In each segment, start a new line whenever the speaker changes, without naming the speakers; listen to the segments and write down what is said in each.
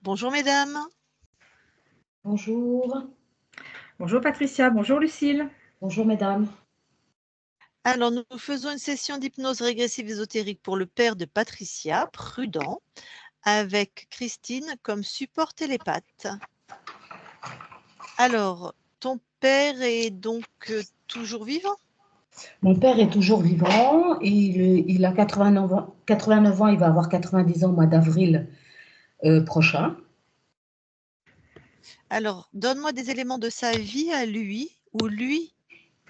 Bonjour mesdames.
Bonjour.
Bonjour Patricia, bonjour Lucille.
Bonjour mesdames.
Alors nous faisons une session d'hypnose régressive ésotérique pour le père de Patricia, Prudent, avec Christine comme support télépathe. Alors, ton père est donc toujours vivant?
Mon père est toujours vivant. Il a 89 ans, il va avoir 90 ans au mois d'avril prochain.
Alors, donne-moi des éléments de sa vie à lui, où lui,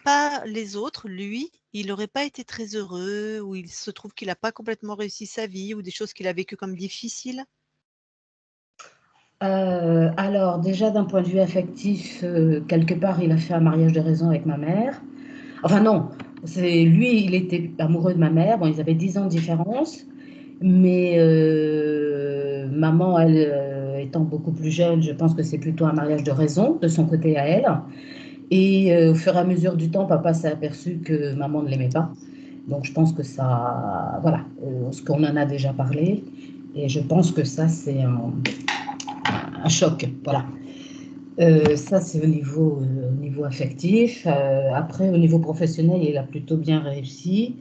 pas les autres, lui, il n'aurait pas été très heureux, où il se trouve qu'il n'a pas complètement réussi sa vie, ou des choses qu'il a vécues comme difficiles.
Alors déjà d'un point de vue affectif, quelque part il a fait un mariage de raison avec ma mère. Enfin non, lui, il était amoureux de ma mère. Bon, ils avaient 10 ans de différence. Mais maman, elle, étant beaucoup plus jeune, je pense que c'est plutôt un mariage de raison de son côté à elle. Et au fur et à mesure du temps, papa s'est aperçu que maman ne l'aimait pas. Donc je pense que ça, voilà, ce qu'on en a déjà parlé. Et je pense que ça, c'est un choc. Voilà. Ça, c'est au niveau affectif. Après, au niveau professionnel, il a plutôt bien réussi.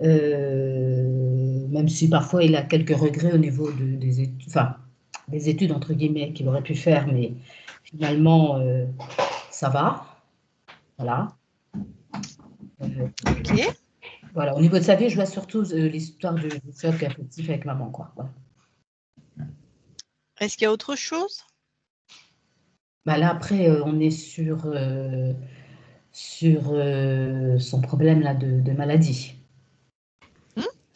Même si parfois il a quelques regrets au niveau des études, enfin, des études entre guillemets qu'il aurait pu faire, mais finalement, ça va. Voilà.
Ok.
Voilà. Au niveau de sa vie, je vois surtout l'histoire du choc affectif avec maman, quoi. Voilà.
Est-ce qu'il y a autre chose?
Bah là, après, on est sur son problème là, de maladie.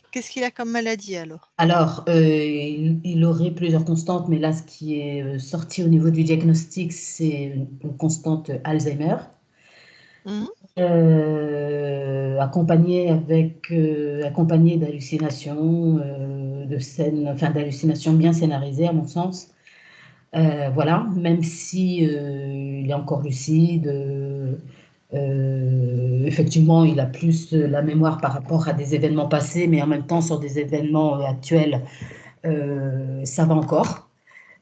Qu'est-ce qu'il a comme maladie alors?
Alors, il aurait plusieurs constantes, mais là, ce qui est sorti au niveau du diagnostic, c'est une constante Alzheimer,
Mhm.
accompagnée d'hallucinations, de scènes, enfin d'hallucinations bien scénarisées à mon sens. Voilà, même si il est encore lucide, effectivement, il a plus la mémoire par rapport à des événements passés, mais en même temps sur des événements actuels, ça va encore.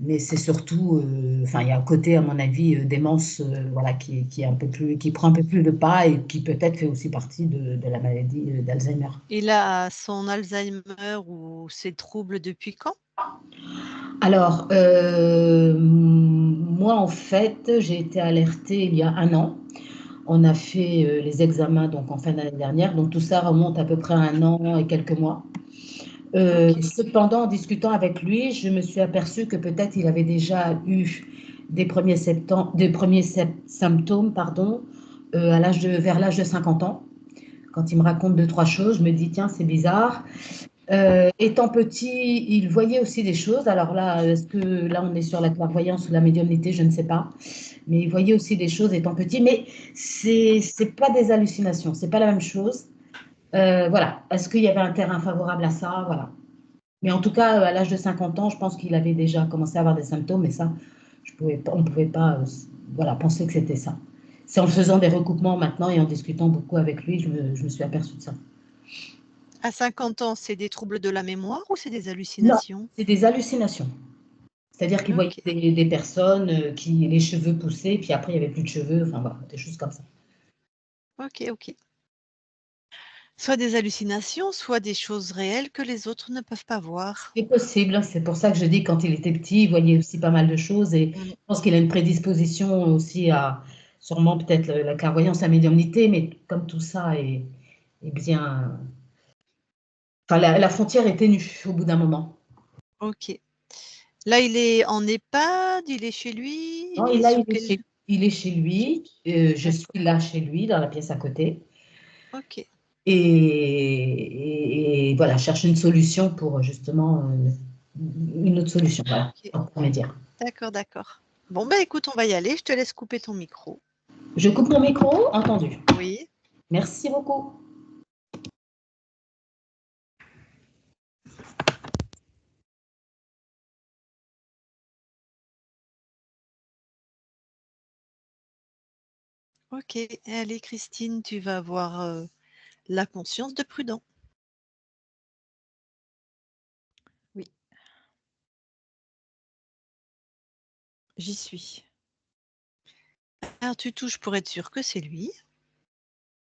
Mais c'est surtout, enfin, il y a un côté, à mon avis, démence, voilà, qui est un peu plus, qui prend un peu plus le pas et qui peut-être fait aussi partie de la maladie d'Alzheimer.
Il a son Alzheimer ou ses troubles depuis quand?
Alors, moi, en fait, j'ai été alertée il y a un an. On a fait les examens donc en fin d'année dernière, donc tout ça remonte à peu près à un an et quelques mois.
Ok.
Cependant, en discutant avec lui, je me suis aperçue que peut-être il avait déjà eu des premiers symptômes, pardon, vers l'âge de 50 ans. Quand il me raconte deux, trois choses, je me dis, tiens, c'est bizarre. Étant petit, il voyait aussi des choses. Alors là, est-ce que là, on est sur la clairvoyance ou la médiumnité, je ne sais pas. Mais il voyait aussi des choses étant petit. Mais c'est pas des hallucinations, c'est pas la même chose. Voilà. Est-ce qu'il y avait un terrain favorable à ça? Voilà. Mais en tout cas, à l'âge de 50 ans, je pense qu'il avait déjà commencé à avoir des symptômes. Et ça, on ne pouvait pas voilà, penser que c'était ça. C'est en faisant des recoupements maintenant et en discutant beaucoup avec lui, je me suis aperçue de ça.
À 50 ans, c'est des troubles de la mémoire ou c'est des
Non,
hallucinations?
c'est des hallucinations. C'est-à-dire qu'il voyait
Ok,
des personnes qui les cheveux poussaient, puis après il n'y avait plus de cheveux, enfin voilà, des choses comme ça.
ok. Soit des hallucinations, soit des choses réelles que les autres ne peuvent pas voir.
C'est possible, c'est pour ça que je dis quand il était petit, il voyait aussi pas mal de choses et je
Mm.
pense qu'il a une prédisposition aussi à sûrement peut-être la clairvoyance, la médiumnité, mais comme tout ça est bien. Enfin, la frontière est ténue au bout d'un moment.
Ok. Là, il est en EHPAD, il est chez lui,
Non,
il
et
est
là,
sous quel...
il est chez lui, je suis
D'accord.
là chez lui, dans la pièce à côté.
Ok.
Et voilà, chercher une solution pour justement une autre solution, voilà,
Ok.
pour me dire.
D'accord. Bon, bah écoute, on va y aller. Je te laisse couper ton micro.
Je coupe mon micro, entendu.
Oui.
Merci beaucoup.
Ok. Allez, Christine, tu vas avoir la conscience de Prudent.
Oui.
J'y suis.
Alors tu touches pour être sûr que c'est lui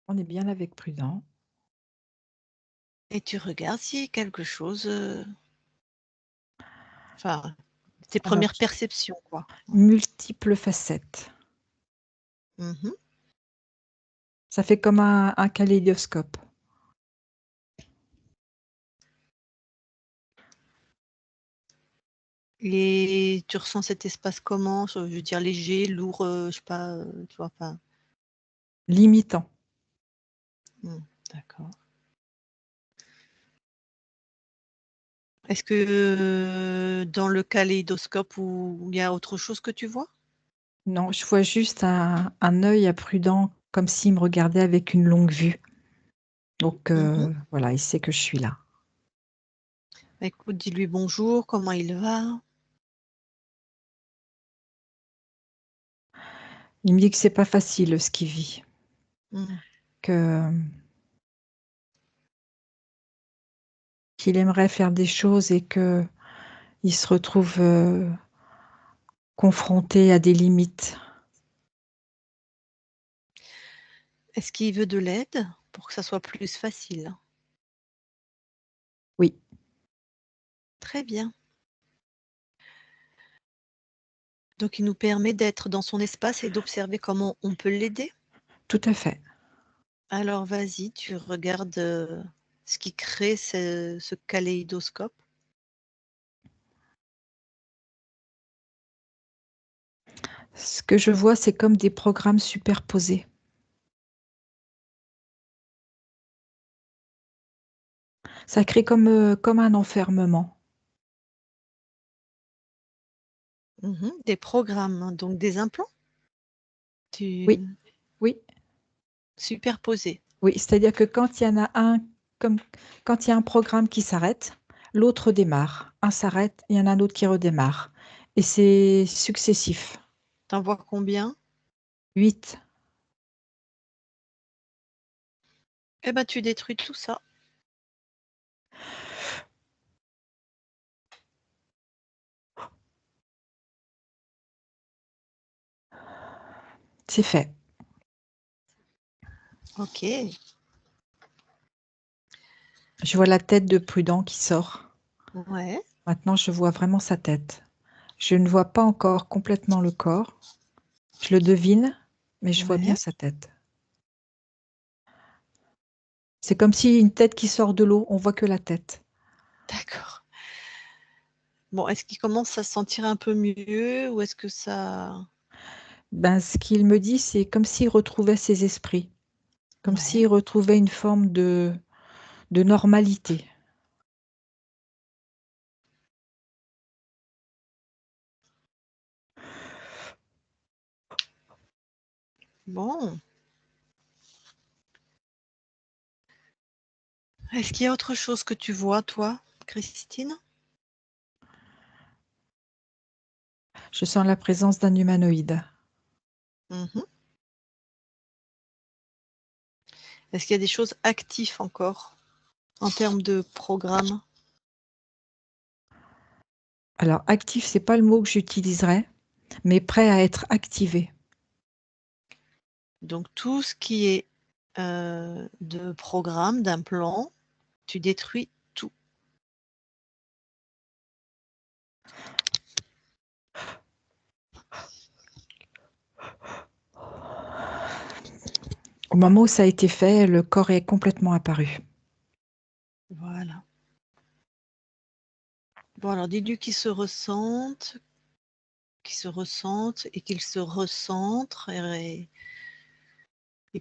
On est bien avec Prudent.
et tu regardes s'il y a quelque chose, enfin, tes
Alors,
premières perceptions, quoi.
multiples facettes.
Mhm.
Ça fait comme un kaléidoscope.
Et tu ressens cet espace comment? Je veux dire léger, lourd, je sais pas, tu vois, enfin.
Limitant.
D'accord. Est-ce que dans le kaléidoscope où il y a autre chose que tu vois?
Non, je vois juste un œil à Prudent, comme s'il me regardait avec une longue vue. Donc voilà, il sait que je suis là.
Écoute, dis-lui bonjour, comment il va?
Il me dit que c'est pas facile ce qu'il vit, qu'il aimerait faire des choses et que il se retrouve confronté à des limites.
Est-ce qu'il veut de l'aide pour que ça soit plus facile?
Oui.
Très bien. Donc il nous permet d'être dans son espace et d'observer comment on peut l'aider?
Tout à fait.
Alors vas-y, tu regardes, ce qui crée ce kaléidoscope.
Ce que je vois, c'est comme des programmes superposés. Ça crée comme un enfermement.
Des programmes, donc des implants?
Oui, oui.
Superposés.
Oui, c'est-à-dire que quand il y en a un, comme quand il y a un programme qui s'arrête, l'autre démarre. Un s'arrête, il y en a un autre qui redémarre. Et c'est successif.
Tu en vois combien?
8.
Eh ben, tu détruis tout ça.
C'est fait.
OK.
Je vois la tête de Prudent qui sort.
Ouais.
Maintenant, je vois vraiment sa tête. Je ne vois pas encore complètement le corps. Je le devine, mais je vois bien
Ouais.
sa tête. C'est comme si une tête qui sort de l'eau, on voit que la tête.
D'accord. Bon, est-ce qu'il commence à se sentir un peu mieux ou est-ce que ça...
Ben, ce qu'il me dit, c'est comme s'il retrouvait ses esprits, comme
Ouais.
s'il retrouvait une forme de normalité.
Bon. Est-ce qu'il y a autre chose que tu vois, toi, Christine?
Je sens la présence d'un humanoïde.
Mhm. Est-ce qu'il y a des choses actives encore en termes de programme?
Alors, actif, c'est pas le mot que j'utiliserais, mais prêt à être activé.
Donc tout ce qui est de programme, d'un plan, tu détruis tout.
Au moment où ça a été fait, le corps est complètement apparu.
Voilà. Bon, alors dis-lui qu'il se ressente, et qu'il se recentre et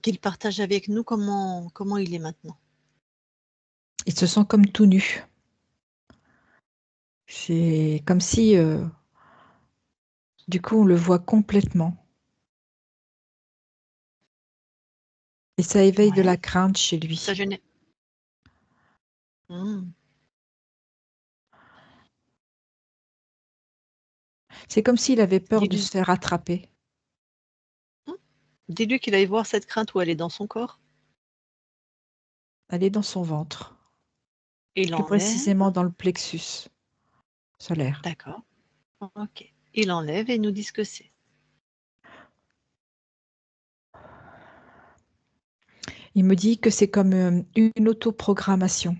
qu'il partage avec nous comment il est maintenant.
Il se sent comme tout nu. C'est comme si, du coup, on le voit complètement. Et ça éveille de
Ouais.
la crainte chez lui.
Ça gêne.
C'est comme s'il avait peur de
Dis-lui
se faire attraper.
dis-lui qu'il aille voir cette crainte où elle est dans son corps.
Elle est dans son ventre.
Et
Plus
l'enlève.
précisément dans le plexus solaire.
D'accord. OK. Il enlève et il nous dit ce que c'est.
Il me dit que c'est comme une autoprogrammation.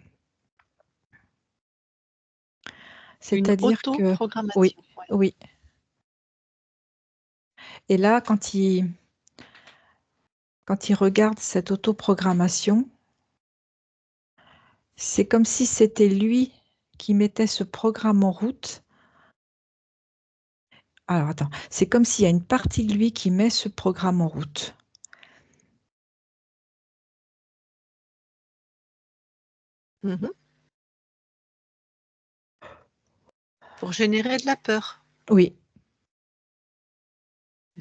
Une
C'est-à-dire que, oui,
autoprogrammation. Ouais.
oui. Et là, quand il regarde cette autoprogrammation, c'est comme si c'était lui qui mettait ce programme en route. Alors, attends, c'est comme s'il y a une partie de lui qui met ce programme en route.
Mhm. Pour générer de la peur.
Oui,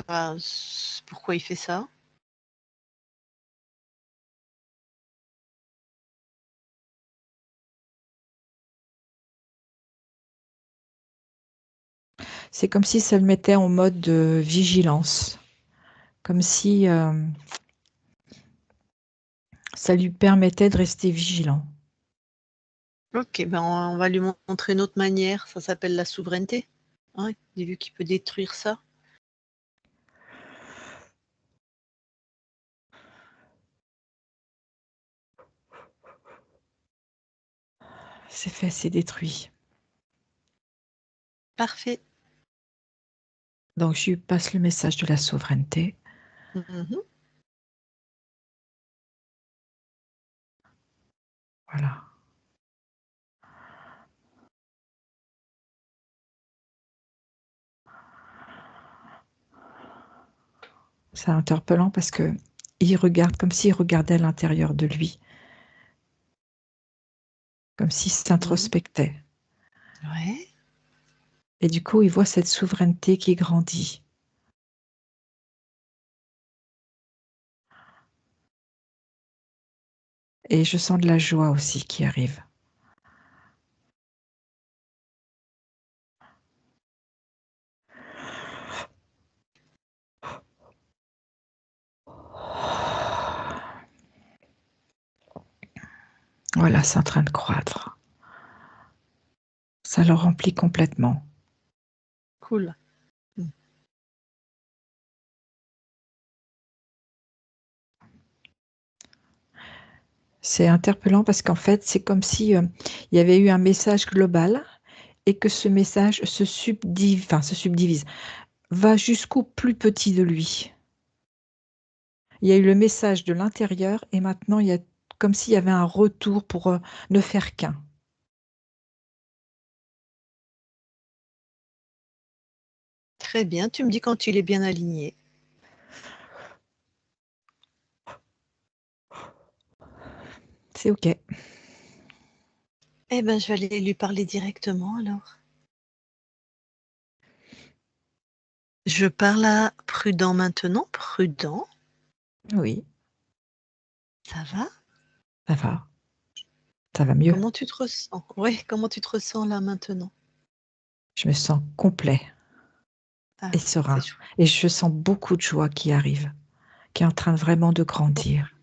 Bah, pourquoi il fait ça?
c'est comme si ça le mettait en mode de vigilance. Comme si ça lui permettait de rester vigilant.
Ok, ben on va lui montrer une autre manière. Ça s'appelle la souveraineté. Hein, dis-lui qu'il peut détruire ça.
C'est fait, c'est détruit.
Parfait.
Donc, je lui passe le message de la souveraineté.
Mhm.
Voilà. C'est interpellant parce que il regarde comme s'il regardait à l'intérieur de lui, comme s'il s'introspectait.
Ouais.
Et du coup, il voit cette souveraineté qui grandit. Et je sens de la joie aussi qui arrive. Voilà, c'est en train de croître. Ça le remplit complètement.
Cool.
C'est interpellant parce qu'en fait, c'est comme si il y avait eu un message global et que ce message se subdivise, va jusqu'au plus petit de lui. Il y a eu le message de l'intérieur et maintenant il y a comme s'il y avait un retour pour ne faire qu'un.
Très bien. Tu me dis quand il est bien aligné.
C'est OK.
Eh ben, je vais aller lui parler directement alors. Je parle à Prudent maintenant. Prudent,
Oui,
ça va?
ça va. Ça va mieux.
Comment tu te ressens? Oui, comment tu te ressens là maintenant?
Je me sens complet
Ah,
et
c'est
serein.
chouette.
Et je sens beaucoup de joie qui arrive, qui est en train vraiment de grandir.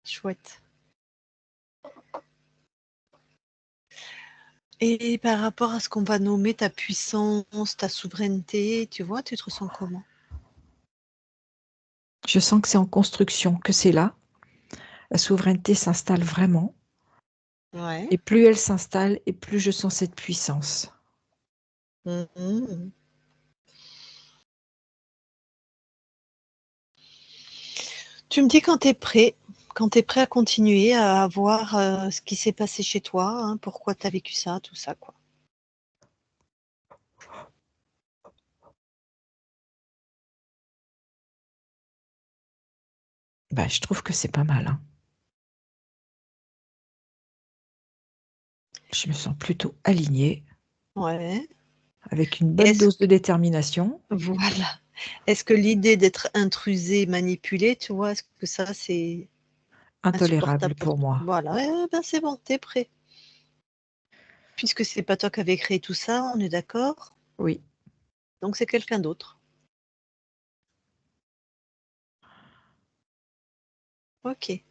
Chouette. Et par rapport à ce qu'on va nommer ta puissance, ta souveraineté, tu vois, tu te ressens comment?
Je sens que c'est en construction, que c'est là. La souveraineté s'installe vraiment.
Ouais.
Et plus elle s'installe, et plus je sens cette puissance.
Mhm. Tu me dis quand tu es prêt à continuer à voir ce qui s'est passé chez toi, hein, pourquoi tu as vécu ça, tout ça, quoi.
Bah, je trouve que c'est pas mal, hein. Je me sens plutôt alignée,
Ouais.
avec une
Et
bonne dose de détermination.
voilà. Est-ce que l'idée d'être intrusé, manipulé, tu vois, est-ce que ça, c'est
Intolérable
insupportable pour
pour
toi?
moi.
Voilà. Ouais, ben c'est bon, t'es prêt. Puisque c'est pas toi qui avais créé tout ça, on est d'accord?
Oui,
Donc c'est quelqu'un d'autre. Ok.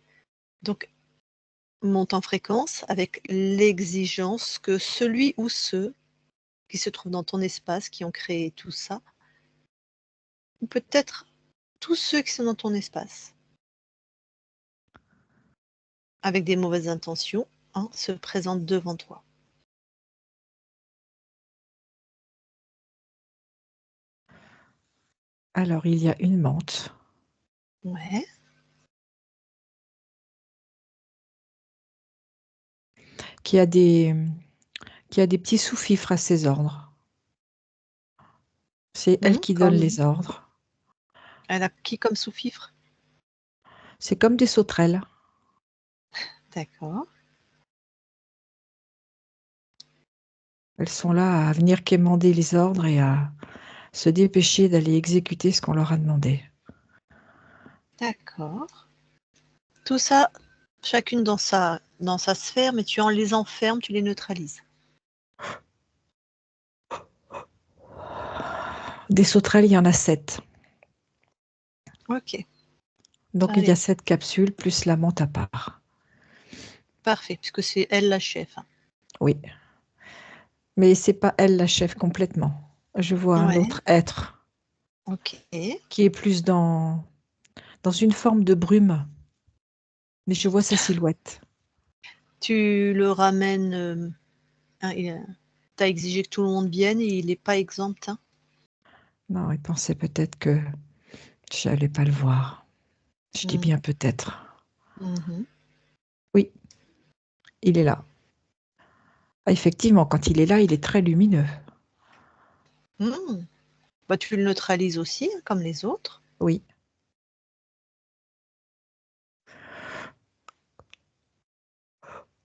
Donc monte en fréquence avec l'exigence que celui ou ceux qui se trouvent dans ton espace, qui ont créé tout ça, ou peut-être tous ceux qui sont dans ton espace, avec des mauvaises intentions, hein, se présentent devant toi.
Alors, il y a une menthe
Ouais.
qui a des petits sous-fifres à ses ordres. C'est elle qui donne
Comme
les ordres.
elle a qui comme sous-fifre?
C'est comme des sauterelles.
D'accord.
Elles sont là à venir quémander les ordres et à se dépêcher d'aller exécuter ce qu'on leur a demandé.
D'accord. Tout ça, chacune dans sa sphère, mais tu en les enfermes, tu les neutralises.
Des sauterelles, il y en a 7.
Ok,
Donc,
très
il y a
bien.
7 capsules plus la menthe à part.
Parfait, puisque c'est elle la chef. Hein.
Oui. Mais c'est pas elle la chef complètement. Je vois un
Ouais,
autre être
ok.
qui est plus dans une forme de brume. Mais je vois sa silhouette.
Tu le ramènes. Hein, t'as exigé que tout le monde vienne et il n'est pas exempt. Hein.
Non, il pensait peut-être que je n'allais pas le voir. Je dis bien peut-être.
Mhm.
Oui, il est là. Ah, effectivement, quand il est là, il est très lumineux.
Bah, tu le neutralises aussi, hein, comme les autres.
Oui.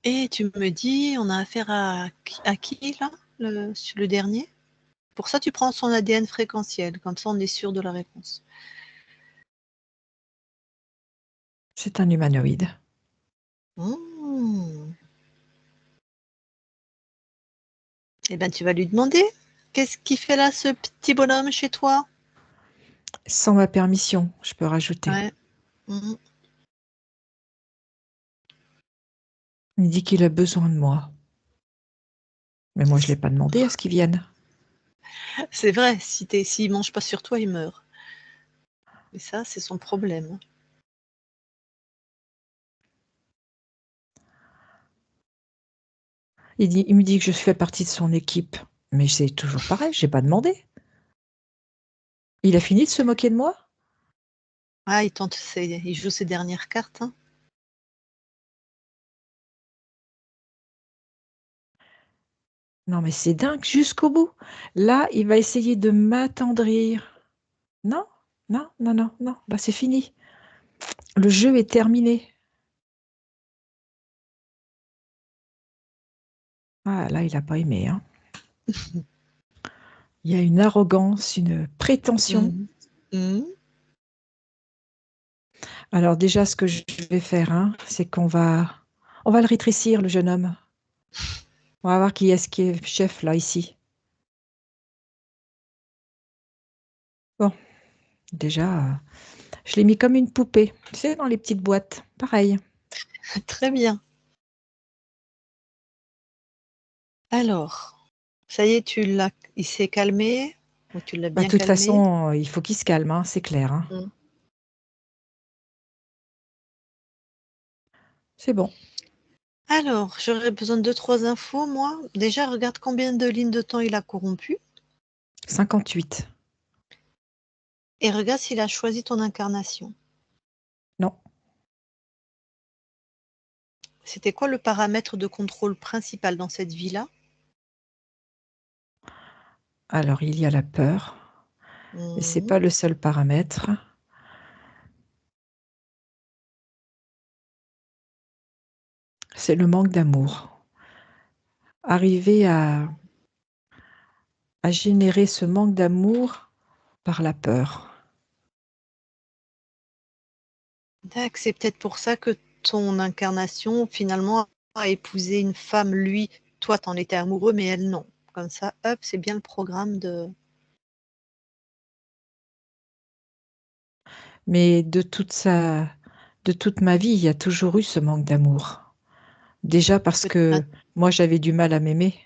Et tu me dis, on a affaire à qui là, sur le dernier? Pour ça, tu prends son ADN fréquentiel, comme ça on est sûr de la réponse.
C'est un humanoïde.
Eh bien, tu vas lui demander, qu'est-ce qu'il fait là, ce petit bonhomme chez toi?
Sans ma permission, je peux rajouter.
Ouais. Mhm.
Il dit qu'il a besoin de moi. Mais moi, je ne l'ai pas demandé à ce qu'il vienne.
C'est vrai, s'il mange pas sur toi, il meurt. Et ça, c'est son problème.
Il me dit que je fais partie de son équipe. Mais c'est toujours pareil, je n'ai pas demandé. Il a fini de se moquer de moi?
Ah, il joue ses dernières cartes. Hein.
Non, mais c'est dingue jusqu'au bout. Là, il va essayer de m'attendrir. Non, non, non, non, non. Bah, c'est fini. Le jeu est terminé. Ah, là, il n'a pas aimé. Hein. Il y a une arrogance, une prétention. Alors déjà, ce que je vais faire, hein, c'est qu'on va le rétrécir, le jeune homme. On va voir qui est chef, là, ici. Bon, déjà, je l'ai mis comme une poupée. Tu sais, dans les petites boîtes. Pareil.
Très bien. Alors, ça y est, il s'est calmé ou tu l'as
Bah, de
bien
toute
calmé?
façon, il faut qu'il se calme, hein, c'est clair. Hein. C'est bon.
Alors, j'aurais besoin de 2-3 infos, moi. Déjà, regarde combien de lignes de temps il a corrompu
58.
et regarde s'il a choisi ton incarnation.
Non.
C'était quoi le paramètre de contrôle principal dans cette vie-là?
Alors, il y a la peur. Et c'est pas le seul paramètre. C'est le manque d'amour. Arriver à générer ce manque d'amour par la peur.
D'accord, c'est peut-être pour ça que ton incarnation, finalement, a épousé une femme. Lui, toi, t'en étais amoureux, mais elle, non. Comme ça, hop, c'est bien le programme de...
Mais de toute ma vie, il y a toujours eu ce manque d'amour. Déjà parce que moi, j'avais du mal à m'aimer.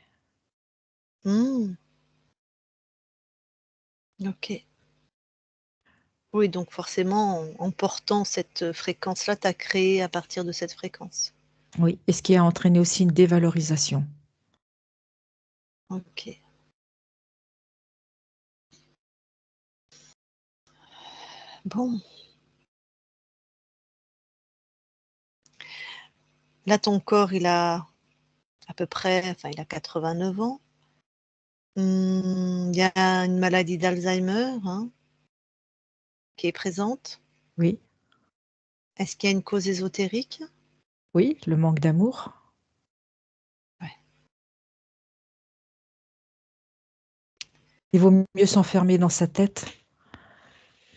Ok. Oui, donc forcément, en portant cette fréquence-là, tu as créé à partir de cette fréquence.
Oui, et ce qui a entraîné aussi une dévalorisation.
Ok. Bon. Là, ton corps, il a à peu près, enfin, il a 89 ans. Il y a une maladie d'Alzheimer, hein, qui est présente.
Oui,
Est-ce qu'il y a une cause ésotérique?
oui, le manque d'amour.
Ouais.
Il vaut mieux s'enfermer dans sa tête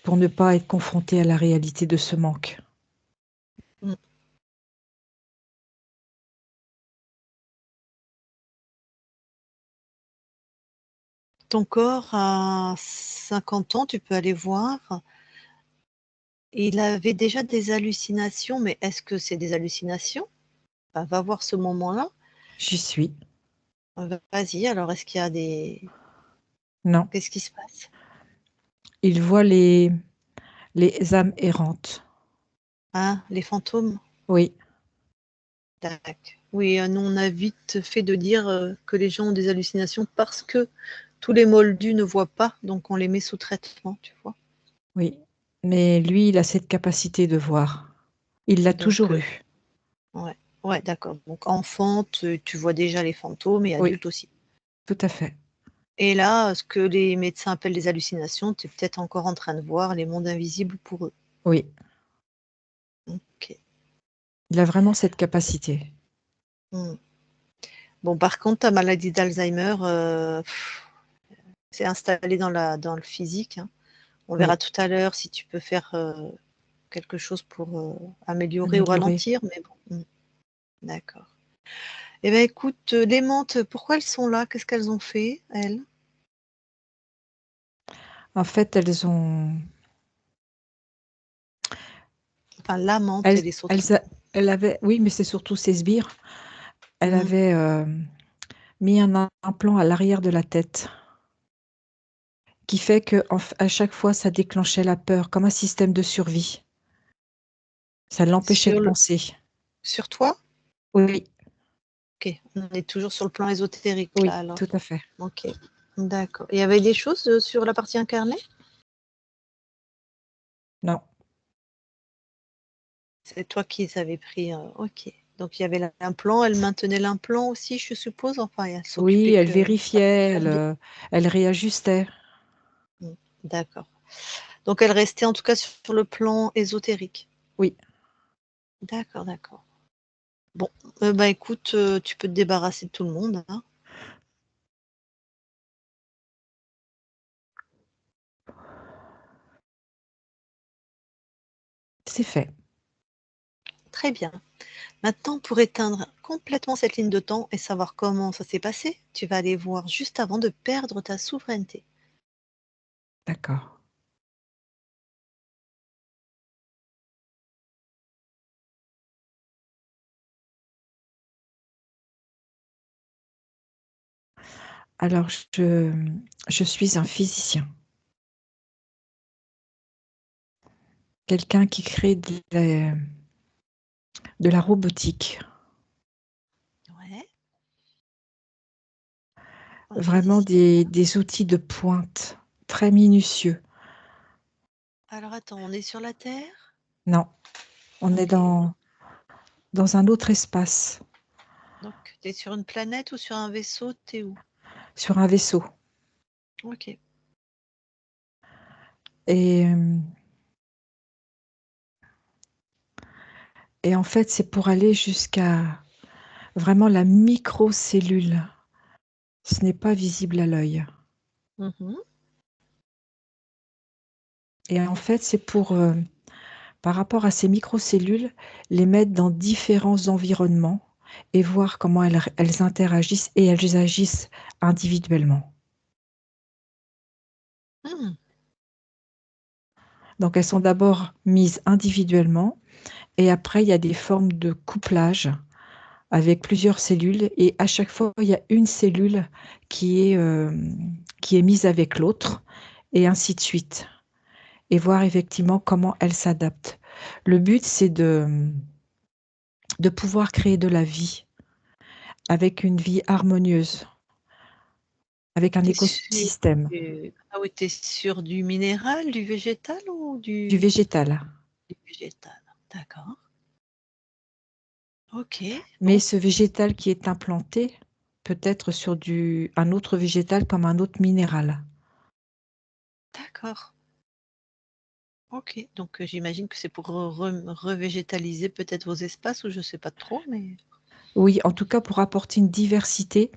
pour ne pas être confronté à la réalité de ce manque.
Mm. Ton corps a 50 ans, tu peux aller voir. Il avait déjà des hallucinations, mais est-ce que c'est des hallucinations? Bah, va voir ce moment-là.
J'y suis.
Vas-y, alors est-ce qu'il y a des...
Non,
Qu'est-ce qui se passe?
il voit les âmes errantes.
Hein, les fantômes?
Oui,
Tac. Oui, nous on a vite fait de dire que les gens ont des hallucinations parce que tous les moldus ne voient pas, donc on les met sous traitement, tu vois.
oui. Mais lui, il a cette capacité de voir. Il l'a
Donc,
toujours eu.
ouais, ouais, d'accord. Donc enfant, tu vois déjà les fantômes et
Oui,
adulte aussi.
tout à fait.
Et là, ce que les médecins appellent des hallucinations, tu es peut-être encore en train de voir les mondes invisibles pour eux.
Oui,
Ok.
il a vraiment cette capacité.
Hmm. Bon, par contre, ta maladie d'Alzheimer, c'est installé dans le physique, hein. On verra
Oui,
tout à l'heure si tu peux faire quelque chose pour améliorer ou
améliorer.
ralentir, mais bon, d'accord. Eh bien, écoute, les menthes, pourquoi elles sont là? Qu'est-ce qu'elles ont fait, elles?
En fait, elles ont...
Enfin, la menthe
Elles,
et les
elles,
sauterelles.
elle avait... Oui, mais c'est surtout ses sbires. Elle
Hmm.
avait mis un implant à l'arrière de la tête, qui fait que à chaque fois, ça déclenchait la peur, comme un système de survie. Ça l'empêchait de
Sur,
penser.
sur toi?
Oui,
Ok, on est toujours sur le plan ésotérique, là,
oui,
alors.
tout à fait.
Ok, d'accord. Il y avait des choses sur la partie incarnée?
Non,
C'est toi qui les avais pris. Ok. Donc, il y avait l'implant, elle maintenait l'implant aussi, je suppose. Enfin, elle
oui,
s'occupait
elle
que ça
vérifiait,
fonctionne bien.
elle réajustait.
Hmm, d'accord. Donc, elle restait en tout cas sur le plan ésotérique.
Oui,
D'accord, d'accord. Bon, bah écoute, tu peux te débarrasser de tout le monde, hein.
c'est fait.
Très bien. Maintenant, pour éteindre complètement cette ligne de temps et savoir comment ça s'est passé, tu vas aller voir juste avant de perdre ta souveraineté.
D'accord. Alors, je suis un physicien, quelqu'un qui crée de la robotique,
Ouais, un
vraiment
physicien.
des outils de pointe, très minutieux.
Alors attends, on est sur la Terre?
Non, on est
Ok.
dans un autre espace,
Donc, tu es sur une planète ou sur un vaisseau? T'es où?
sur un vaisseau.
Ok.
Et, euh, et en fait, c'est pour aller jusqu'à vraiment la microcellule. Ce n'est pas visible à l'œil.
Mhm.
Et en fait, c'est pour, par rapport à ces microcellules, les mettre dans différents environnements et voir comment elles interagissent et elles agissent individuellement.
Hmm.
Donc, elles sont d'abord mises individuellement et après, il y a des formes de couplage avec plusieurs cellules et à chaque fois, il y a une cellule qui est mise avec l'autre et ainsi de suite. Et voir effectivement comment elle s'adapte. Le but, c'est de pouvoir créer de la vie, avec une vie harmonieuse, avec un
T'es sur
écosystème,
Ah oui, tu es sur du minéral, du végétal ou
du végétal.
du végétal? D'accord. OK,
Mais
bon,
ce végétal qui est implanté peut être sur un autre végétal comme un autre minéral.
d'accord. OK, donc j'imagine que c'est pour revégétaliser peut-être vos espaces ou je sais pas trop, mais
Oui, en tout cas pour apporter une diversité,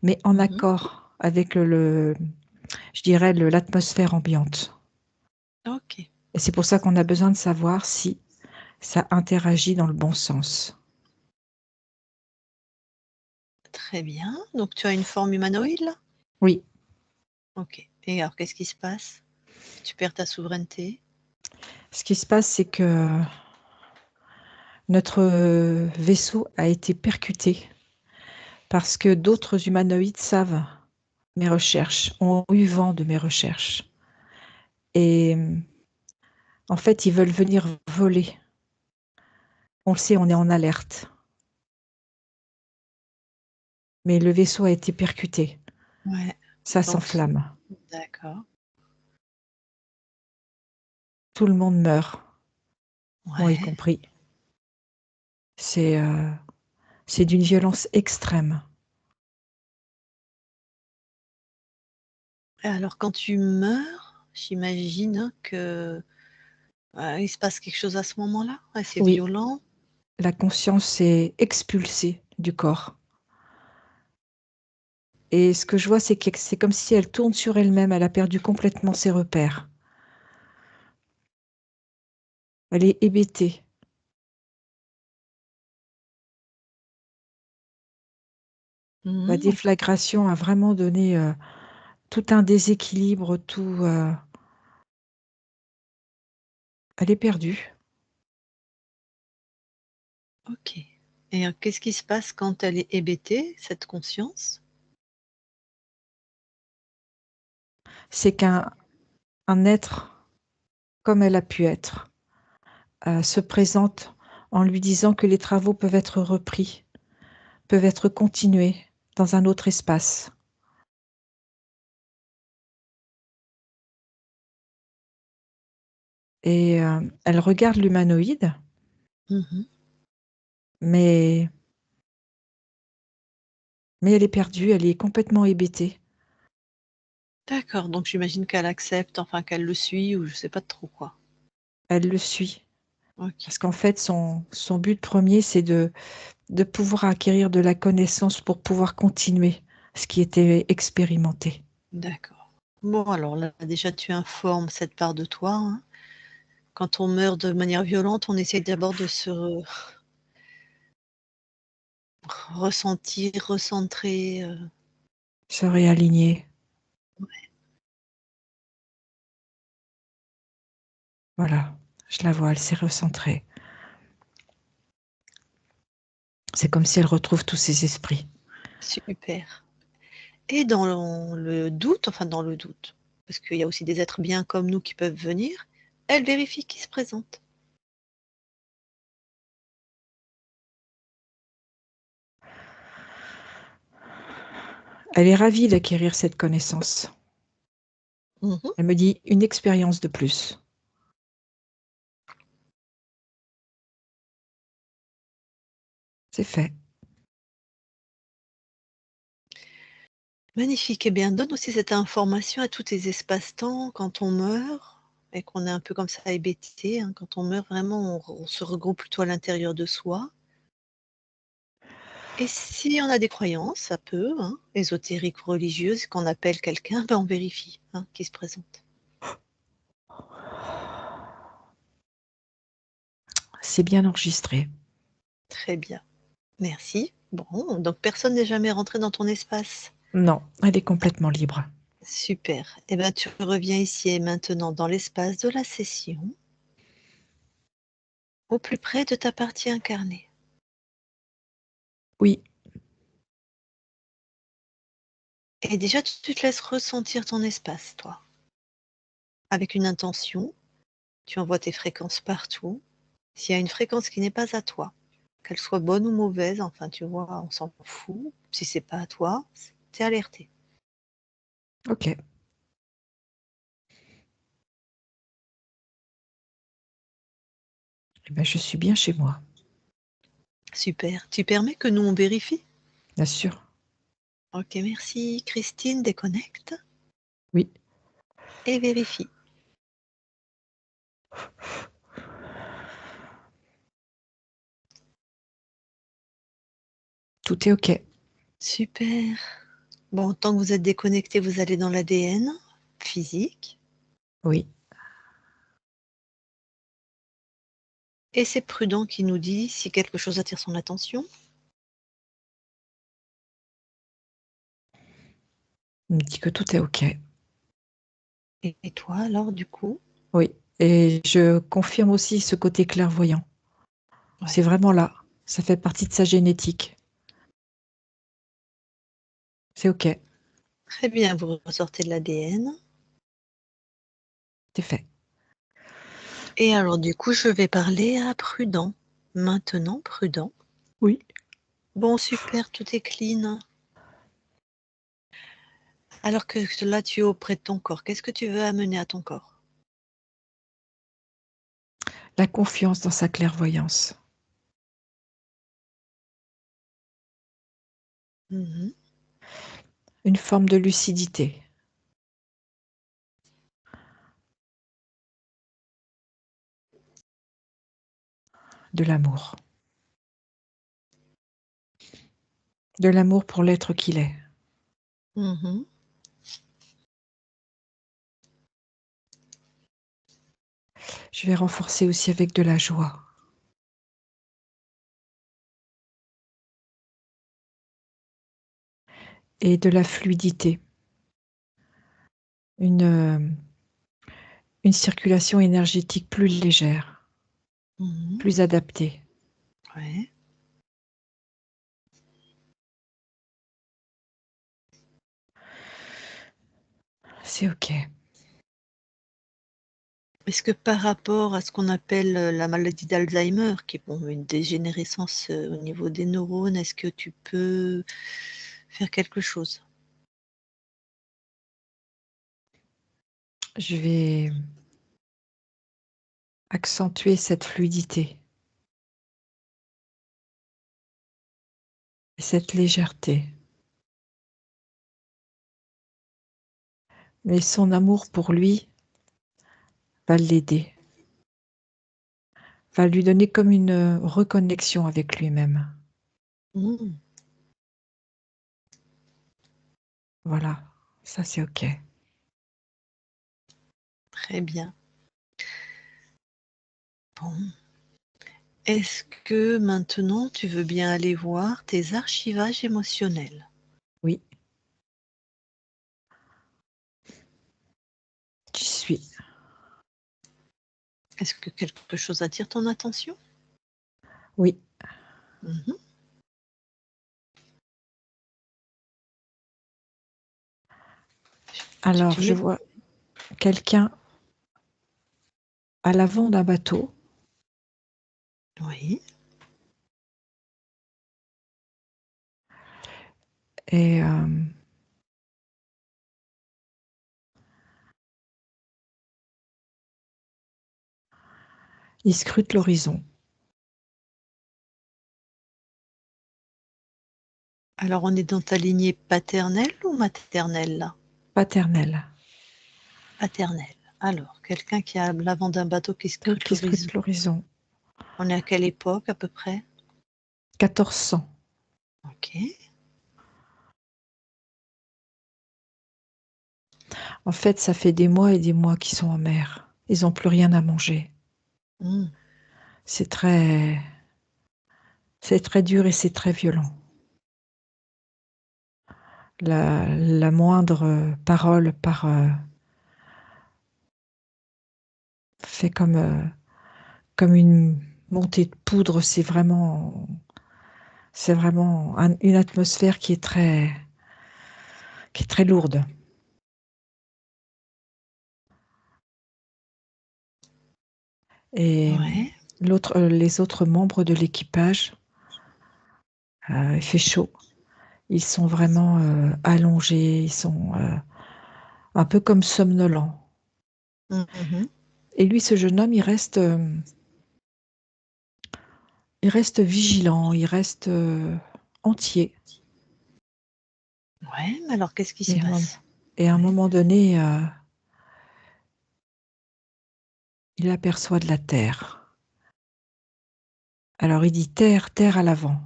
mais en
Mmh.
accord avec je dirais, l'atmosphère ambiante.
OK,
Et c'est pour ça qu'on a besoin de savoir si ça interagit dans le bon sens.
très bien. Donc tu as une forme humanoïde là?
Oui,
OK, et alors qu'est-ce qui se passe? Tu perds ta souveraineté?
ce qui se passe, c'est que notre vaisseau a été percuté parce que d'autres humanoïdes savent mes recherches, ont eu vent de mes recherches. Et en fait, ils veulent venir voler. On le sait, on est en alerte. Mais le vaisseau a été percuté.
Ouais,
Ça
donc
s'enflamme.
d'accord,
Tout le monde meurt, moi y
ouais.
compris. C'est d'une violence extrême.
Et alors quand tu meurs, j'imagine que, il se passe quelque chose à ce moment-là? Ouais, c'est
Oui,
violent?
la conscience est expulsée du corps. Et ce que je vois, c'est que c'est comme si elle tourne sur elle-même. Elle a perdu complètement ses repères. Elle est hébétée. La
Mmh.
déflagration a vraiment donné tout un déséquilibre, tout. Elle est perdue.
OK, et qu'est-ce qui se passe quand elle est hébétée, cette conscience?
C'est un être comme elle a pu être se présente en lui disant que les travaux peuvent être repris, peuvent être continués dans un autre espace. Et elle regarde l'humanoïde,
Mmh.
mais elle est perdue, elle est complètement hébétée.
D'accord, donc j'imagine qu'elle accepte, enfin qu'elle le suit ou je sais pas trop quoi.
Elle le suit.
OK,
Parce qu'en fait, son but premier, c'est de pouvoir acquérir de la connaissance pour pouvoir continuer ce qui était expérimenté.
d'accord. Bon alors là, déjà tu informes cette part de toi, hein. Quand on meurt de manière violente, on essaye d'abord de se ressentir, recentrer,
Se réaligner. Voilà, je la vois, elle s'est recentrée. C'est comme si elle retrouve tous ses esprits.
super, et dans le doute, enfin dans le doute, parce qu'il y a aussi des êtres bien comme nous qui peuvent venir, elle vérifie qui se présente.
Elle est ravie d'acquérir cette connaissance.
Mmh.
Elle me dit une expérience de plus. C'est fait.
Magnifique, et bien donne aussi cette information à tous tes espaces-temps quand on meurt et qu'on est un peu comme ça hébété, hein. Quand on meurt vraiment, on se regroupe plutôt à l'intérieur de soi, et si on a des croyances, ça peut, hein, ésotériques ou religieuses, qu'on appelle quelqu'un, ben, on vérifie, hein, qui se présente.
C'est bien enregistré.
Très bien, merci. Bon, donc personne n'est jamais rentré dans ton espace?
Non, elle est complètement libre.
Super, et ben, tu reviens ici et maintenant dans l'espace de la session, au plus près de ta partie incarnée.
Oui,
Et déjà, tu te laisses ressentir ton espace, toi. avec une intention. Tu envoies tes fréquences partout. S'il y a une fréquence qui n'est pas à toi, qu'elle soit bonne ou mauvaise, enfin tu vois, on s'en fout. Si c'est pas à toi, t'es alerté.
Ok. Eh ben, je suis bien chez moi,
Super. Tu permets que nous on vérifie?
bien sûr.
Ok, merci. Christine, déconnecte
Oui.
et vérifie.
Tout est ok.
Super. Bon, tant que vous êtes déconnecté, vous allez dans l'ADN physique.
Oui.
Et c'est Prudent qui nous dit si quelque chose attire son attention.
Il me dit que tout est ok.
Et toi, alors, du coup?
Oui. Et je confirme aussi ce côté clairvoyant. C'est
Ouais.
vraiment là. Ça fait partie de sa génétique. C'est ok.
Très bien, vous ressortez de l'ADN.
C'est fait.
Et alors, du coup, je vais parler à Prudent. Maintenant, Prudent.
Oui.
Bon, super, tout est clean. Alors que là, tu es auprès de ton corps, qu'est-ce que tu veux amener à ton corps?
La confiance dans sa clairvoyance.
Mhm.
Une forme de lucidité. De l'amour. De l'amour pour l'être qu'il est.
Mhm.
Je vais renforcer aussi avec de la joie. Et de la fluidité. Une circulation énergétique plus légère,
Mhm.
plus adaptée.
Ouais.
C'est ok.
Est-ce que par rapport à ce qu'on appelle la maladie d'Alzheimer, qui est bon, une dégénérescence au niveau des neurones, est-ce que tu peux faire quelque chose?
Je vais accentuer cette fluidité et cette légèreté. Mais son amour pour lui va l'aider, va lui donner comme une reconnexion avec lui-même.
Mhm.
Voilà, ça c'est ok.
Très bien. Bon. Est-ce que maintenant tu veux bien aller voir tes archivages émotionnels?
Oui, j'y suis.
Est-ce que quelque chose attire ton attention?
Oui,
Mhm.
alors
Tu
je
mets...
vois quelqu'un à l'avant d'un bateau
Oui.
et il scrute l'horizon.
Alors on est dans ta lignée paternelle ou maternelle là?
Paternel,
Paternelle. Alors, quelqu'un qui est à l'avant d'un bateau qui scrute
qui
l'horizon.
scrute l'horizon.
On est à quelle époque à peu près?
1400.
Ok.
En fait, ça fait des mois et des mois qu'ils sont en mer. Ils n'ont plus rien à manger.
Hmm.
C'est très dur et c'est très violent. La moindre parole fait comme une montée de poudre. C'est vraiment une atmosphère qui est très lourde. Et
Ouais.
les autres membres de l'équipage, il fait chaud. Ils sont vraiment allongés, ils sont un peu comme somnolents.
Mhm.
Et lui, ce jeune homme, il reste vigilant, il reste entier.
Ouais, mais alors qu'est-ce qui se
Et
passe?
et à un
Ouais.
moment donné, il aperçoit de la terre. Alors il dit terre, terre à l'avant.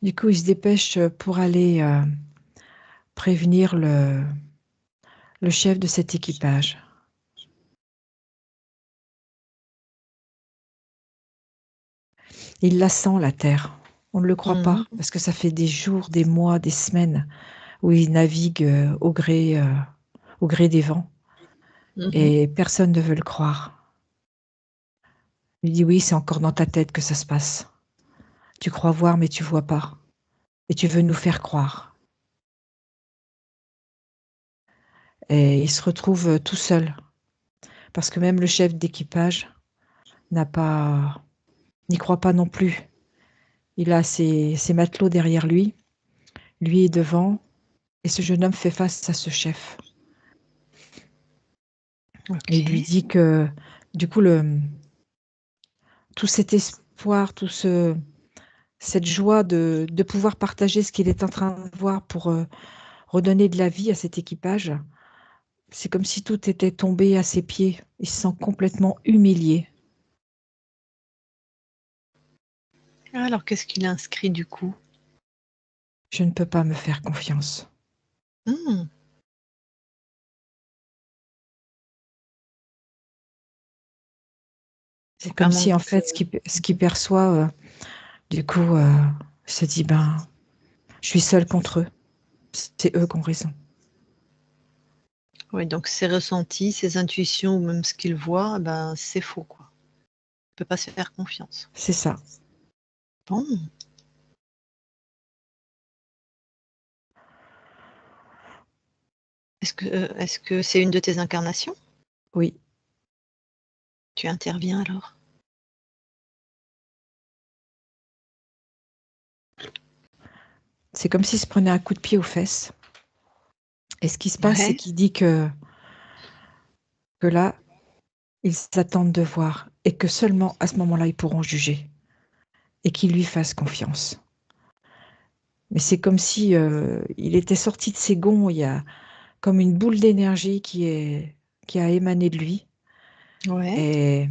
Du coup, il se dépêche pour aller prévenir le chef de cet équipage. Il la sent, la terre. On ne le croit pas,
Mhm.
parce que ça fait des jours, des mois, des semaines où il navigue au gré des vents,
Mhm.
et personne ne veut le croire. Il dit oui, c'est encore dans ta tête que ça se passe. Tu crois voir, mais tu vois pas. Et tu veux nous faire croire. Et il se retrouve tout seul, parce que même le chef d'équipage n'y croit pas non plus. Il a ses matelots derrière lui, lui est devant, et ce jeune homme fait face à ce chef. Et il lui
Ok.
dit que, du coup, tout cet espoir, cette joie de pouvoir partager ce qu'il est en train de voir pour redonner de la vie à cet équipage, c'est comme si tout était tombé à ses pieds. Il se sent complètement humilié.
Alors qu'est-ce qu'il a inscrit du coup?
Je ne peux pas me faire confiance.
Hmm.
C'est
Donc un
comme si,
manque
en fait, ce qu'il perçoit, du coup, il se dit, ben, je suis seul contre eux. C'est eux qui ont raison.
Oui, donc ses ressentis, ses intuitions ou même ce qu'il voit, ben, c'est faux, quoi. Il peut pas se faire confiance.
C'est ça.
Bon, est-ce que c'est une de tes incarnations?
Oui.
Tu interviens alors?
C'est comme s'il se prenait un coup de pied aux fesses. Et ce qui se passe, c'est
Ouais.
qu'il dit que là, ils s'attendent de voir et que seulement à ce moment-là, ils pourront juger et qu'ils lui fassent confiance. Mais c'est comme si il était sorti de ses gonds. Il y a comme une boule d'énergie qui a émané de lui.
Ouais.
Et,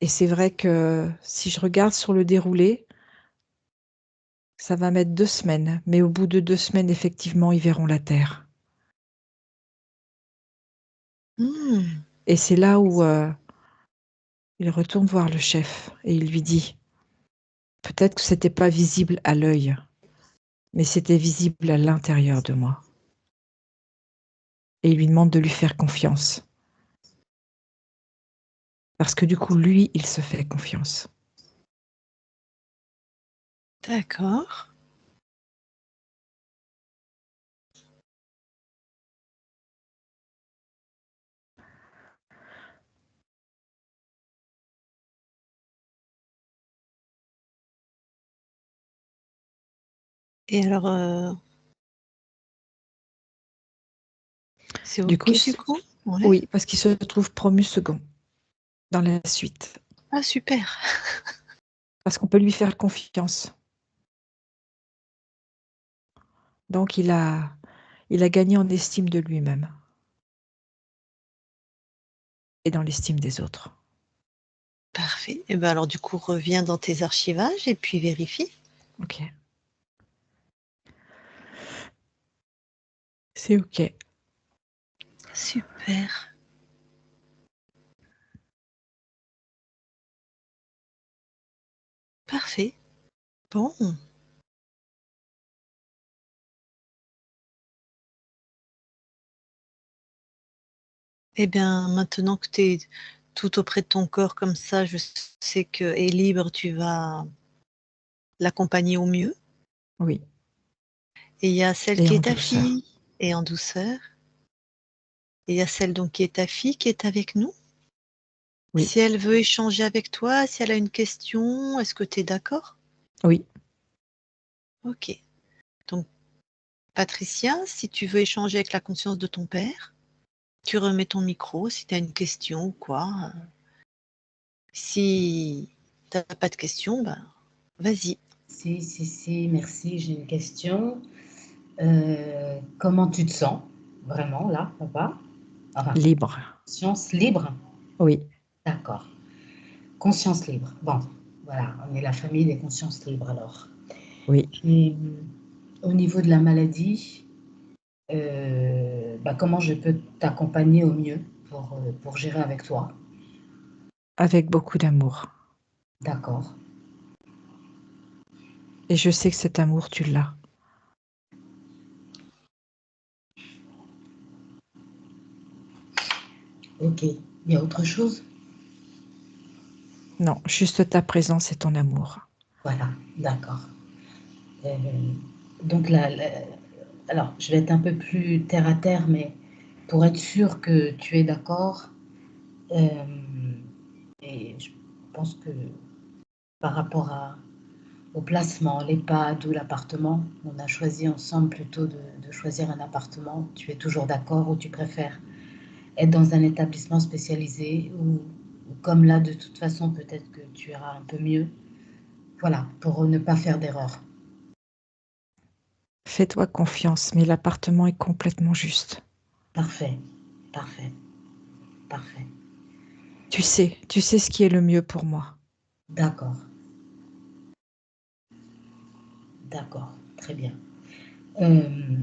et c'est vrai que si je regarde sur le déroulé, ça va mettre 2 semaines. Mais au bout de 2 semaines, effectivement, ils verront la terre.
Hmm.
Et c'est là où il retourne voir le chef et il lui dit, peut-être que c'était pas visible à l'œil, mais c'était visible à l'intérieur de moi. Et il lui demande de lui faire confiance. Parce que du coup, lui, il se fait confiance.
D'accord. Et alors, c'est
Du coup,
OK du coup? Ouais.
oui, parce qu'il se trouve promu second dans la suite.
Ah super.
Parce qu'on peut lui faire confiance. Donc, il a gagné en estime de lui-même et dans l'estime des autres.
Parfait. Et ben alors du coup, reviens dans tes archivages et puis vérifie.
Ok. C'est ok.
Super. Parfait. Bon. Eh bien, maintenant que tu es tout auprès de ton corps comme ça, je sais qu'elle est libre, tu vas l'accompagner au mieux.
Oui.
Et il y a celle
Et
qui
en
est ta
douceur.
fille, et en douceur. Et il y a celle donc qui est ta fille qui est avec nous.
Oui.
Si elle veut échanger avec toi, si elle a une question, est-ce que tu es d'accord?
Oui.
Ok. Donc, Patricia, si tu veux échanger avec la conscience de ton père, tu remets ton micro si tu as une question ou quoi. Si tu n'as pas de question, ben, vas-y.
Si, merci, j'ai une question. Comment tu te sens, vraiment, là, papa? Enfin,
Libre.
conscience libre?
Oui.
D'accord. Conscience libre. Bon, voilà, on est la famille des consciences libres, alors.
Oui.
Et au niveau de la maladie, comment je peux t'accompagner au mieux pour gérer avec toi?
Avec beaucoup d'amour.
D'accord.
Et je sais que cet amour, tu l'as.
Ok. Il y a autre chose?
Non, juste ta présence et ton amour.
Voilà, d'accord. Euh, donc alors, je vais être un peu plus terre à terre, mais pour être sûr que tu es d'accord, et je pense que par rapport au placement, l'EHPAD ou l'appartement, on a choisi ensemble plutôt de choisir un appartement. Tu es toujours d'accord ou tu préfères être dans un établissement spécialisé ou comme là, de toute façon, peut-être que tu iras un peu mieux. Voilà, pour ne pas faire d'erreur.
Fais-toi confiance, mais l'appartement est complètement juste.
Parfait, parfait, parfait.
Tu sais ce qui est le mieux pour moi.
D'accord, d'accord, très bien. Euh,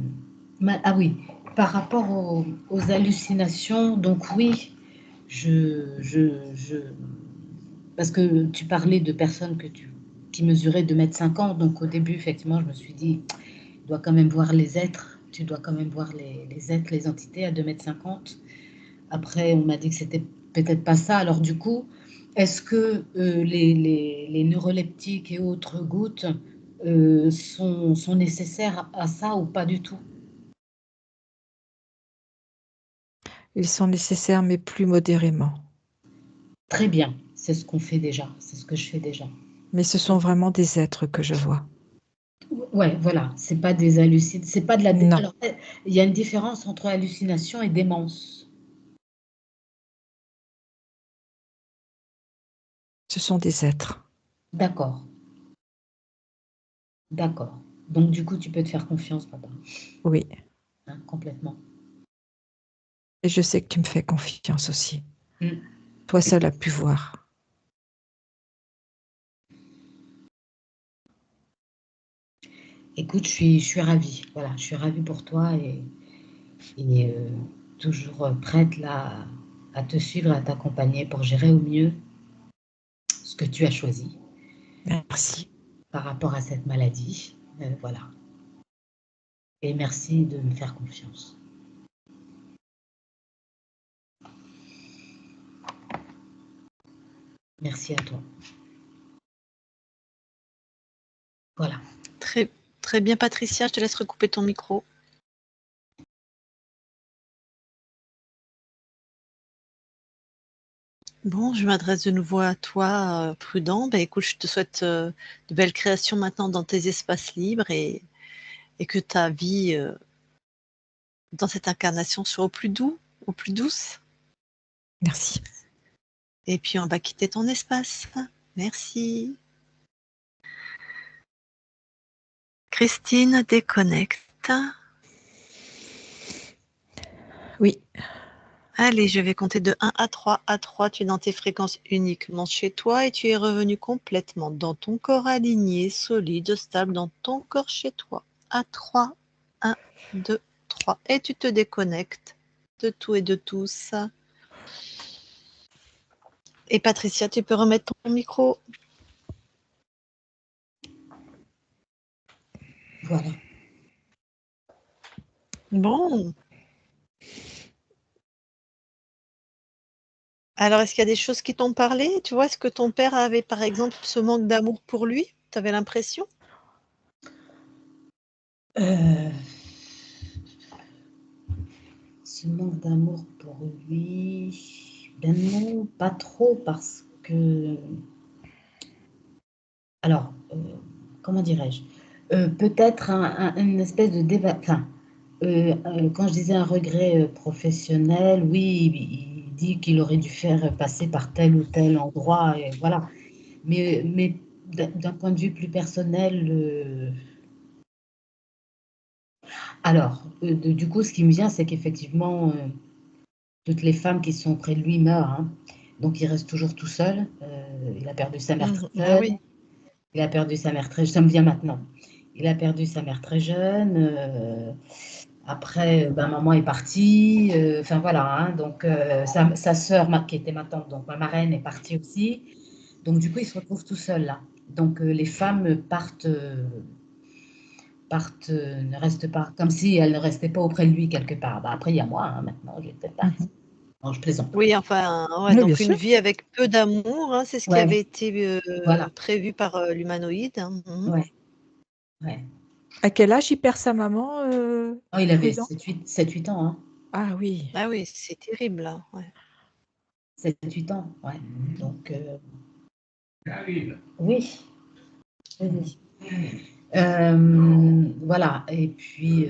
ah oui, par rapport aux hallucinations, donc oui, parce que tu parlais de personnes qui mesuraient 2,50 m, donc au début, effectivement, je me suis dit, tu dois quand même voir les êtres, tu dois quand même voir les êtres, les entités à 2,50 m. Après, on m'a dit que c'était peut-être pas ça. Alors du coup, est-ce que les neuroleptiques et autres gouttes sont nécessaires à ça ou pas du tout?
Ils sont nécessaires, mais plus modérément.
Très bien, c'est ce qu'on fait déjà, c'est ce que je fais déjà.
Mais ce sont vraiment des êtres que je vois.
Ouais, voilà, c'est pas des hallucinations, c'est pas de la.
Non,
Alors, il y a une différence entre hallucination et démence.
ce sont des êtres.
D'accord, d'accord. Donc du coup, tu peux te faire confiance, papa,
Oui.
hein, complètement.
Et je sais que tu me fais confiance aussi.
Mm.
Toi seul as pu voir.
Écoute, je suis ravie. Voilà, je suis ravie pour toi et toujours prête là à te suivre, à t'accompagner pour gérer au mieux ce que tu as choisi
Merci.
par rapport à cette maladie. Voilà. Et merci de me faire confiance. Merci à toi. Voilà.
Très, très bien, Patricia, je te laisse recouper ton micro. Bon, je m'adresse de nouveau à toi, Prudent. Ben, écoute, je te souhaite de belles créations maintenant dans tes espaces libres et que ta vie dans cette incarnation soit au plus doux, au plus douce.
Merci.
Et puis, on va quitter ton espace. Merci. Christine, déconnecte.
Oui.
Allez, je vais compter de 1 à 3. À 3, tu es dans tes fréquences uniquement chez toi et tu es revenu complètement dans ton corps aligné, solide, stable dans ton corps chez toi. À 3, 1, 2, 3. Et tu te déconnectes de tout et de tous. Et Patricia, tu peux remettre ton micro.
Voilà.
Bon. Alors, est-ce qu'il y a des choses qui t'ont parlé? Tu vois, est-ce que ton père avait, par exemple, ce manque d'amour pour lui? Tu avais l'impression?
Euh, Ce manque d'amour pour lui, ben non, pas trop parce que alors, comment dirais-je? Peut-être une espèce de enfin, quand je disais un regret, professionnel, oui, il dit qu'il aurait dû faire passer par tel ou tel endroit et voilà. Mais d'un point de vue plus personnel, alors, du coup, ce qui me vient, c'est qu'effectivement, toutes les femmes qui sont près de lui meurent, hein. Donc il reste toujours tout seul. Il a perdu sa mère très
Ah oui.
jeune. Il a perdu sa mère très, ça me vient maintenant. Il a perdu sa mère très jeune. Après, ben, maman est partie. Enfin voilà, hein. Donc sa sœur, qui était ma tante, donc ma marraine, est partie aussi. Donc du coup, il se retrouve tout seul là. Donc les femmes ne restent pas, comme si elles ne restaient pas auprès de lui quelque part. Bah, après, il y a moi, hein, maintenant, je vais peut-être partir. Non, je plaisante.
Oui, enfin, ouais,
Oui, bien
donc une
sûr.
vie avec peu d'amour, hein, c'est ce qui
Ouais,
avait été
voilà.
prévu par l'humanoïde. Hein.
Ouais, ouais.
À quel âge il perd sa maman,
Oh, il avait
Prudent?
7-8 ans, hein.
Ah oui.
Ah oui, c'est terrible, là. Ouais.
7-8 ans, ouais. Donc, oui, oui, oui. Voilà, et puis,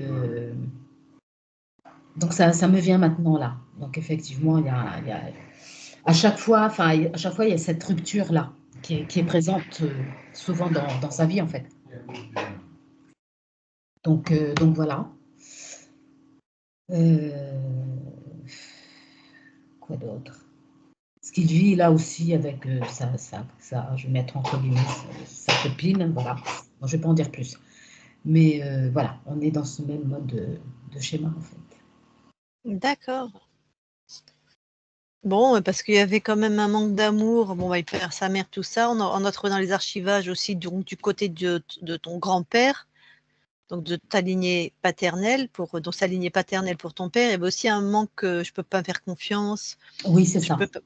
donc ça me vient maintenant là. Donc effectivement, il y a à chaque fois, enfin, à chaque fois, il y a cette rupture-là qui est présente souvent dans sa vie, en fait. Donc voilà. Quoi d'autre? Ce qu'il vit là aussi avec je vais mettre entre guillemets sa copine, voilà. Bon, je ne vais pas en dire plus. Mais voilà, on est dans ce même mode de schéma, en fait.
D'accord. Bon, parce qu'il y avait quand même un manque d'amour. Bon, il perd sa mère, tout ça. On a trouvé dans les archivages aussi donc, du côté de ton grand-père, donc de ta lignée paternelle, donc sa lignée paternelle pour ton père. Il y avait aussi un manque que je ne peux pas me faire confiance.
Oui, c'est
Je
ça.
peux pas-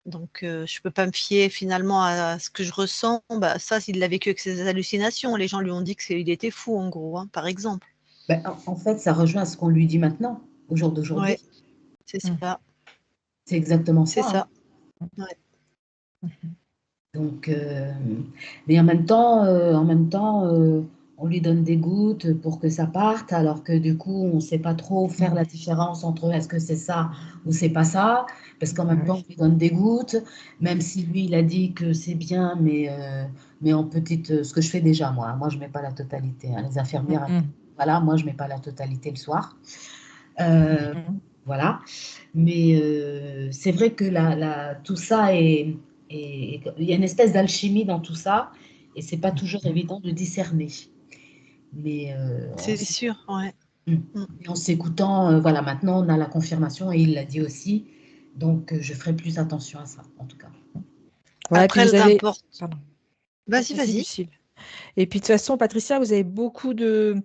Donc, je peux pas me fier finalement à ce que je ressens. Bah, ça, il l'a vécu avec ses hallucinations. Les gens lui ont dit qu'il était fou, en gros, hein, par exemple.
Ben, en fait, ça rejoint ce qu'on lui dit maintenant, au jour d'aujourd'hui.
Ouais, c'est
Mmh.
ça.
C'est exactement
C'est
ça, hein.
ça. Ouais.
Donc, mais en même temps, on lui donne des gouttes pour que ça parte, alors que du coup, on ne sait pas trop faire la différence entre est-ce que c'est ça ou c'est pas ça, parce qu'en même temps, on lui donne des gouttes, même si lui, il a dit que c'est bien, mais en petite, ce que je fais déjà, moi, je ne mets pas la totalité, hein. Les infirmières, voilà, moi, je ne mets pas la totalité le soir. Voilà. Mais c'est vrai que tout ça il y a une espèce d'alchimie dans tout ça, et c'est pas toujours évident de discerner. Mais
C'est sûr, ouais.
en s'écoutant, voilà, maintenant on a la confirmation et il l'a dit aussi, donc je ferai plus attention à ça, en tout cas.
Ouais, puis
Après,
vous avez
l'importe.
pardon.
Vas-y,
Vas-y,
vas-y.
Lucille. Et puis de toute façon, Patricia, vous avez beaucoup de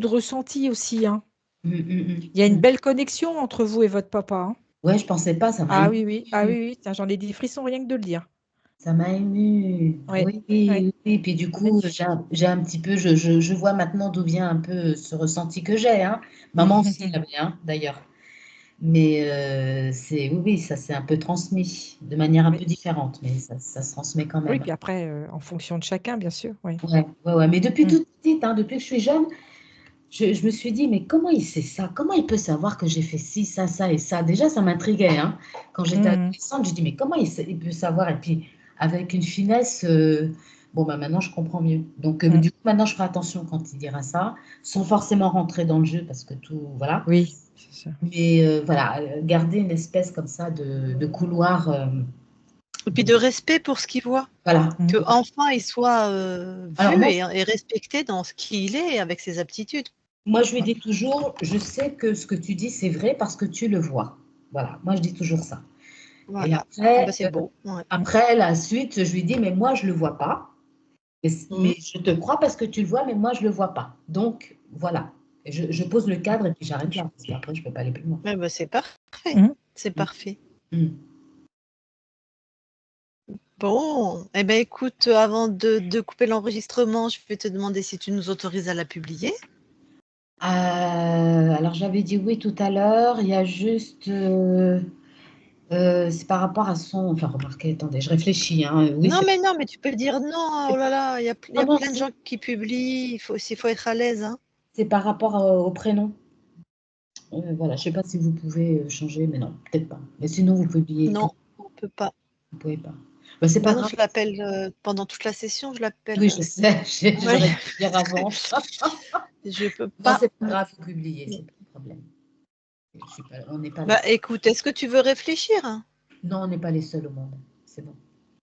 ressentis aussi, hein. Il y a une belle connexion entre vous et votre papa, hein.
Ouais, je pensais pas, ça m'a
Ah
ému.
oui, oui. Ah oui, oui. Tiens, j'en ai des frissons rien que de le dire.
Ça m'a ému.
Ouais,
Oui,
ouais.
oui, oui. Puis du coup,
Magnifique.
j'ai un petit peu, je vois maintenant d'où vient un peu ce ressenti que j'ai, hein. Maman aussi l'avait, hein, d'ailleurs. Mais oui, oui, ça s'est un peu transmis de manière un peu
Oui.
différente, mais ça se transmet quand
Oui,
même.
puis après, en fonction de chacun, bien sûr. Oui.
Ouais, ouais, ouais. Mais depuis toute petite, hein, depuis que je suis jeune, je me suis dit, mais comment il sait ça? Comment il peut savoir que j'ai fait ci, ça et ça? Déjà, ça m'intriguait, hein. Quand j'étais adolescente, je dis, mais comment il peut savoir? Et puis, avec une finesse, bon, bah, maintenant, je comprends mieux. Donc, du coup, maintenant, je ferai attention quand il dira ça, sans forcément rentrer dans le jeu, parce que tout, voilà.
Oui, c'est ça.
Mais voilà, garder une espèce comme ça de couloir.
Et puis de respect pour ce qu'il voit.
Voilà.
Qu'enfin, il soit
Alors,
vu
moi,
et respecté dans ce qu'il est avec ses aptitudes.
moi, je lui dis toujours, je sais que ce que tu dis, c'est vrai parce que tu le vois. Voilà, moi, je dis toujours ça. Et
Voilà.
après,
C'est beau. Ouais.
après, la suite, je lui dis, mais moi, je ne le vois pas. Mais je te crois parce que tu le vois, mais moi, je ne le vois pas. Donc, voilà. Et je pose le cadre et puis j'arrête là, parce qu'après, je ne peux pas aller plus loin.
C'est parfait. C'est parfait. Bon, eh ben écoute, avant de couper l'enregistrement, je vais te demander si tu nous autorises à la publier.
Alors, Alors, j'avais dit oui tout à l'heure. Il y a juste, c'est par rapport à son. Enfin, remarquez, attendez, je réfléchis. Hein. Oui,
Non, mais tu peux dire non. Oh là là, il y a
non, non,
plein de gens qui publient. Il faut être à l'aise. Hein.
c'est par rapport au prénom. Voilà, je sais pas si vous pouvez changer, mais non, peut-être pas. Mais sinon, vous publiez.
Non, on peut pas.
Vous pouvez pas. Bah, c'est pas
Maintenant,
grave.
je l'appelle pendant toute la session. Je l'appelle.
Oui, je sais. J'aurais
Ouais.
dû le dire avant.
Je peux
Non,
pas.
c'est pas grave, vous publiez, c'est pas un problème. On n'est pas.
Bah, écoute, est-ce que tu veux réfléchir? Hein?
Non, on n'est pas les seuls au monde. C'est bon.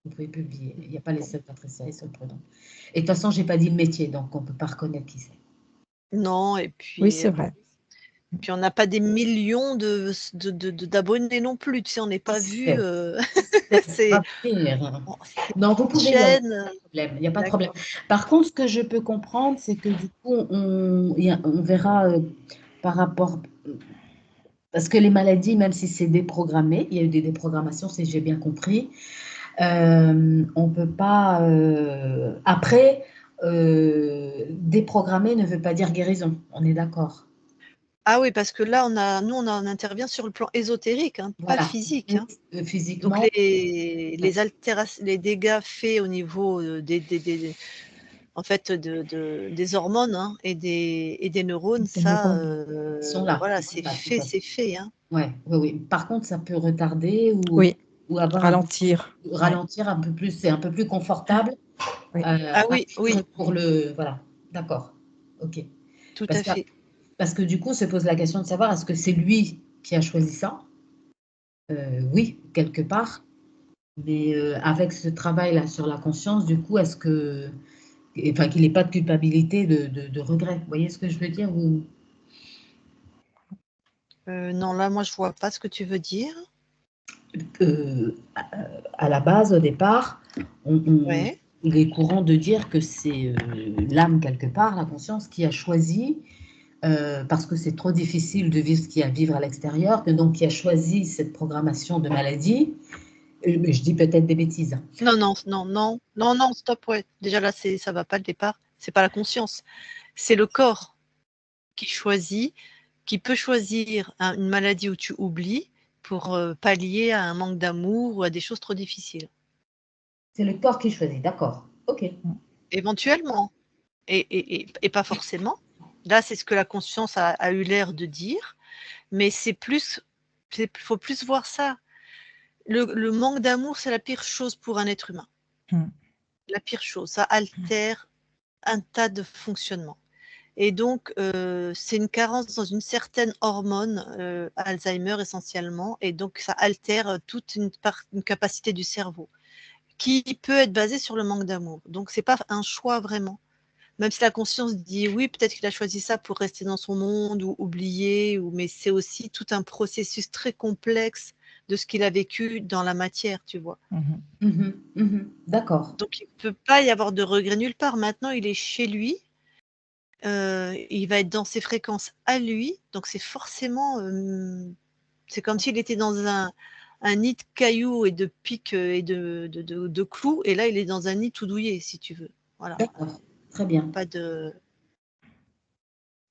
Vous pouvez publier. Il n'y a pas les seuls Patricia, les seuls prénoms. Et de toute façon, j'ai pas dit le métier, donc on peut pas reconnaître qui c'est.
Non, et
Oui, c'est vrai.
puis on n'a pas des millions d'abonnés non plus. Tu sais, on n'est pas vu. C'est
Pas pire. Non, vous pouvez.
chaîne.
Il n'y a pas de problème. Par contre, ce que je peux comprendre, c'est que du coup, on verra par rapport. Parce que les maladies, même si c'est déprogrammé, il y a eu des déprogrammations, si j'ai bien compris, on ne peut pas. Après, déprogrammer ne veut pas dire guérison, on est d'accord.
Ah oui, parce que là, nous, on intervient sur le plan ésotérique, hein, pas
Voilà.
Physique. Hein.
Physiquement.
Donc, les dégâts faits au niveau en fait, des hormones hein, et des neurones, ça,
sont là.
voilà, c'est fait. Hein.
Oui. Par contre, ça peut retarder ou avoir
ralentir.
Un peu plus, c'est un peu plus confortable.
Oui.
Oui.
Pour le, voilà, d'accord, ok.
Tout à fait.
Parce que du coup, se pose la question de savoir, est-ce que c'est lui qui a choisi ça? Oui, quelque part. Mais avec ce travail-là sur la conscience, du coup, est-ce que, enfin, qu'il n'ait pas de culpabilité, de regret. Vous voyez ce que je veux dire ou...
Non, là, moi, je vois pas ce que tu veux dire.
À la base, au départ,
Ouais.
il est courant de dire que c'est l'âme, quelque part, la conscience, qui a choisi, parce que c'est trop difficile de vivre ce qu'il y a à vivre à l'extérieur, que donc qui a choisi cette programmation de maladie. Mais je dis peut-être des bêtises.
Non, stop, ouais. Déjà là, ça va pas le départ. C'est pas la conscience. C'est le corps qui choisit, qui peut choisir une maladie où tu oublies pour pallier à un manque d'amour ou à des choses trop difficiles.
C'est le corps qui choisit, d'accord. Ok.
Éventuellement. Et pas forcément. Là, c'est ce que la conscience a eu l'air de dire. Mais faut plus voir ça. Le manque d'amour, c'est la pire chose pour un être humain. La pire chose. Ça altère un tas de fonctionnements. Et donc, c'est une carence dans une certaine hormone, Alzheimer essentiellement, et donc ça altère toute une capacité du cerveau qui peut être basée sur le manque d'amour. Donc, c'est pas un choix vraiment. Même si la conscience dit oui, peut-être qu'il a choisi ça pour rester dans son monde ou oublier, mais c'est aussi tout un processus très complexe de ce qu'il a vécu dans la matière, tu vois.
D'accord.
Donc, il ne peut pas y avoir de regret nulle part. Maintenant, il est chez lui. Il va être dans ses fréquences à lui, donc c'est forcément, c'est comme s'il était dans un nid de cailloux et de pics et de clous, et là il est dans un nid tout douillet, si tu veux. Voilà.
D'accord, très bien.
Pas de.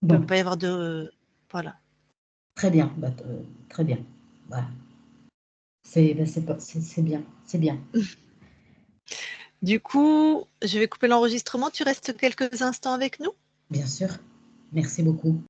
Bon.
Il ne peut pas y avoir de. Voilà.
Très bien, très bien. Voilà. C'est bien, c'est bien.
Du coup, je vais couper l'enregistrement. Tu restes quelques instants avec nous?
Bien sûr. Merci beaucoup.